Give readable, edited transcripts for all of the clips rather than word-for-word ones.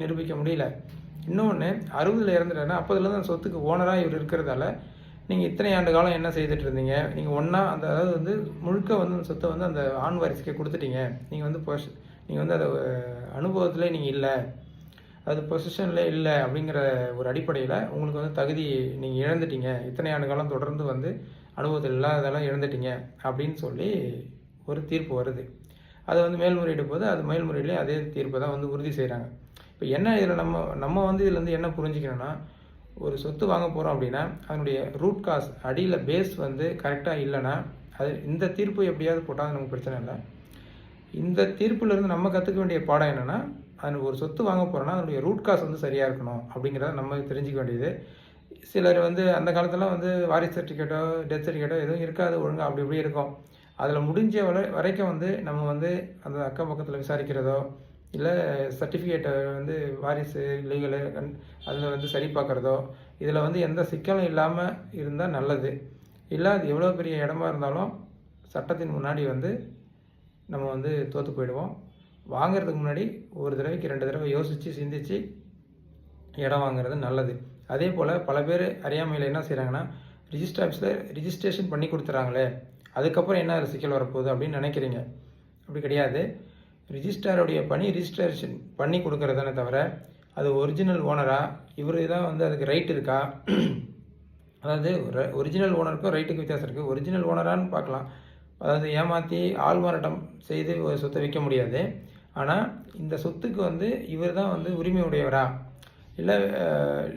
நிரூபிக்க முடியல. இன்னொன்று 60ல் இறந்துட்டாருன்னா அப்போதுலேருந்து அந்த சொத்துக்கு ஓனராக இவர் இருக்கிறதால நீங்கள் இத்தனை ஆண்டு காலம் என்ன செய்துட்டு இருந்தீங்க, நீங்கள் ஒன்றா அந்த அதாவது வந்து முழுக்க வந்து அந்த சொத்தை வந்து அந்த ஆண் வாரிசுக்கே கொடுத்துட்டீங்க. நீங்கள் வந்து நீங்கள் வந்து அதை அனுபவத்தில் நீங்கள் இல்லை, அது பொசிஷனில் இல்லை அப்படிங்கிற ஒரு அடிப்படையில் உங்களுக்கு வந்து தகுதி நீங்கள் இழந்துட்டீங்க. இத்தனை ஆண்டு காலம் தொடர்ந்து வந்து அனுபவத்தில் இல்லாததெல்லாம் இழந்துட்டீங்க அப்படின்னு சொல்லி ஒரு தீர்ப்பு வருது. அதை வந்து மேல்முறையீடு போது அது மேல்முறையிலே அதே தீர்ப்பை தான் வந்து உறுதி செய்கிறாங்க. இப்போ என்ன இதில் நம்ம வந்து இதில் வந்து என்ன புரிஞ்சுக்கணும்னா, ஒரு சொத்து வாங்க போகிறோம் அப்படின்னா அதனுடைய ரூட் காஸ் அடியில் பேஸ் வந்து கரெக்டாக இல்லைன்னா அது இந்த தீர்ப்பு எப்படியாவது போட்டால் நமக்கு பிரச்சனை இல்லை. இந்த தீர்ப்புலேருந்து நம்ம கற்றுக்க வேண்டிய பாடம் என்னென்னா, அது ஒரு சொத்து வாங்க போகிறோன்னா அதனுடைய ரூட் காஸ் வந்து சரியாக இருக்கணும் அப்படிங்கிறத நம்ம தெரிஞ்சிக்க வேண்டியது. சிலர் வந்து அந்த காலத்தில் வந்து வாரிசு சர்டிஃபிகேட்டோ டெத் சர்டிஃபிகேட்டோ எதுவும் இருக்காது, ஒழுங்காக அப்படி இப்படி இருக்கும். அதில் முடிஞ்ச வரைக்கும் வந்து நம்ம வந்து அந்த அக்கம் பக்கத்தில் விசாரிக்கிறதோ இல்லை சர்டிஃபிகேட்டை வந்து வாரிசு லீகலு அதில் வந்து சரி பார்க்குறதோ இதில் வந்து எந்த சிக்கலும் இல்லாமல் இருந்தால் நல்லது. இல்லை அது எவ்வளோ பெரிய இடமா இருந்தாலும் சட்டத்தின் முன்னாடி வந்து நம்ம வந்து தோற்று போயிடுவோம். வாங்கிறதுக்கு முன்னாடி ஒரு தடவைக்கு 2 தடவை யோசித்து சிந்தித்து இடம் வாங்குறது நல்லது. அதே போல் பல பேர் அறியாமையில் என்ன செய்கிறாங்கன்னா, ரிஜிஸ்டர் ஆஃபீஸில் ரிஜிஸ்ட்ரேஷன் பண்ணி கொடுத்துறாங்களே அதுக்கப்புறம் என்ன அதில் சிக்கல் வரப்போகுது அப்படின்னு நினைக்கிறீங்க. அப்படி கிடையாது. ரிஜிஸ்ட்ராருடைய பணி ரிஜிஸ்ட்ரேஷன் பண்ணி கொடுக்குறதானே தவிர அது ஒரிஜினல் ஓனராக இவர் தான் வந்து அதுக்கு ரைட் இருக்கா, அதாவது ஒரிஜினல் ஓனருக்கும் ரைட்டுக்கு வித்தியாசம் இருக்குது. ஒரிஜினல் ஓனரான்னு பார்க்கலாம், அதாவது ஏமாற்றி ஆள்மாறாட்டம் செய்து ஒரு சொத்தை விற்க முடியாது. ஆனால் இந்த சொத்துக்கு வந்து இவர் தான் வந்து உரிமை உடையவரா, இல்லை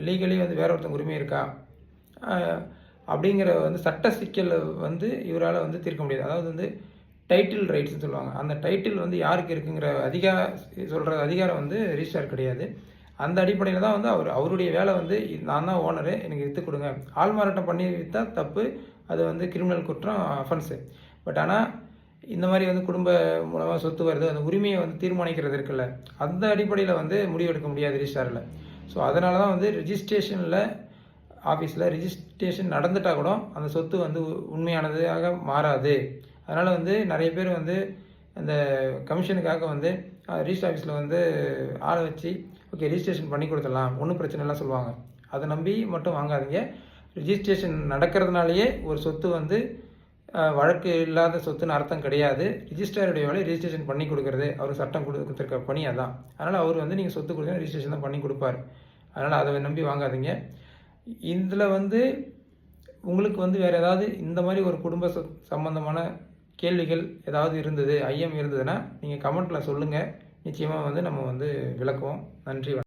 லீகலி வந்து வேற ஒருத்தங்க உரிமை இருக்கா அப்படிங்கிற வந்து சட்ட சிக்கல் வந்து இவரால் வந்து தீர்க்க முடியாது. அதாவது வந்து டைட்டில் ரைட்ஸ்னு சொல்லுவாங்க. அந்த டைட்டில் வந்து யாருக்கு இருக்குங்கிற அதிகாரம் வந்து ரிஜிஸ்ட்ரார் கிடையாது. அந்த அடிப்படையில் தான் வந்து அவருடைய வேலை வந்து நான் தான் ஓனரு, எனக்கு விற்று கொடுங்க. ஆள்மாறாட்டம் பண்ணி விற்றா தப்பு, அது வந்து கிரிமினல் குற்றம், அஃபென்ஸு. பட் ஆனால் இந்த மாதிரி வந்து குடும்ப மூலமாக சொத்து வருது, அந்த உரிமையை வந்து தீர்மானிக்கிறது இருக்குல்ல, அந்த அடிப்படையில் வந்து முடிவெடுக்க முடியாது ரிஜிஸ்ட்ராரில். ஸோ அதனால தான் வந்து ரிஜிஸ்ட்ரேஷனில் ஆஃபீஸில் ரிஜிஸ்ட்ரேஷன் நடந்துட்டால் கூட அந்த சொத்து வந்து உண்மையானதாக மாறாது. அதனால் வந்து நிறைய பேர் வந்து அந்த கமிஷனுக்காக வந்து ரிஜிஸ்டர் ஆஃபீஸில் வந்து ஆளை வச்சு ஓகே ரிஜிஸ்ட்ரேஷன் பண்ணி கொடுத்துடலாம், ஒன்றும் பிரச்சனைலாம் சொல்லுவாங்க. அதை நம்பி மட்டும் வாங்காதீங்க. ரிஜிஸ்ட்ரேஷன் நடக்கிறதுனாலேயே ஒரு சொத்து வந்து வழக்கு இல்லாத சொத்துன்னு அர்த்தம் கிடையாது. ரிஜிஸ்ட்ராருடைய வேலை ரிஜிஸ்ட்ரேஷன் பண்ணி கொடுக்குறது, அவர் சட்டம் கொடுத்துருக்க பணி அதான். அதனால் அவர் வந்து நீங்கள் சொத்து கொடுத்தா ரிஜிஸ்ட்ரேஷன் தான் பண்ணி கொடுப்பார். அதனால் அதை நம்பி வாங்காதீங்க. இதில் வந்து உங்களுக்கு வந்து வேறு ஏதாவது இந்த மாதிரி ஒரு குடும்ப சம்பந்தமான கேள்விகள் ஏதாவது இருந்தது, ஐயம் இருந்ததுன்னா நீங்கள் கமெண்ட்டில் சொல்லுங்கள். நிச்சயமாக வந்து நம்ம வந்து விளக்குவோம். நன்றி.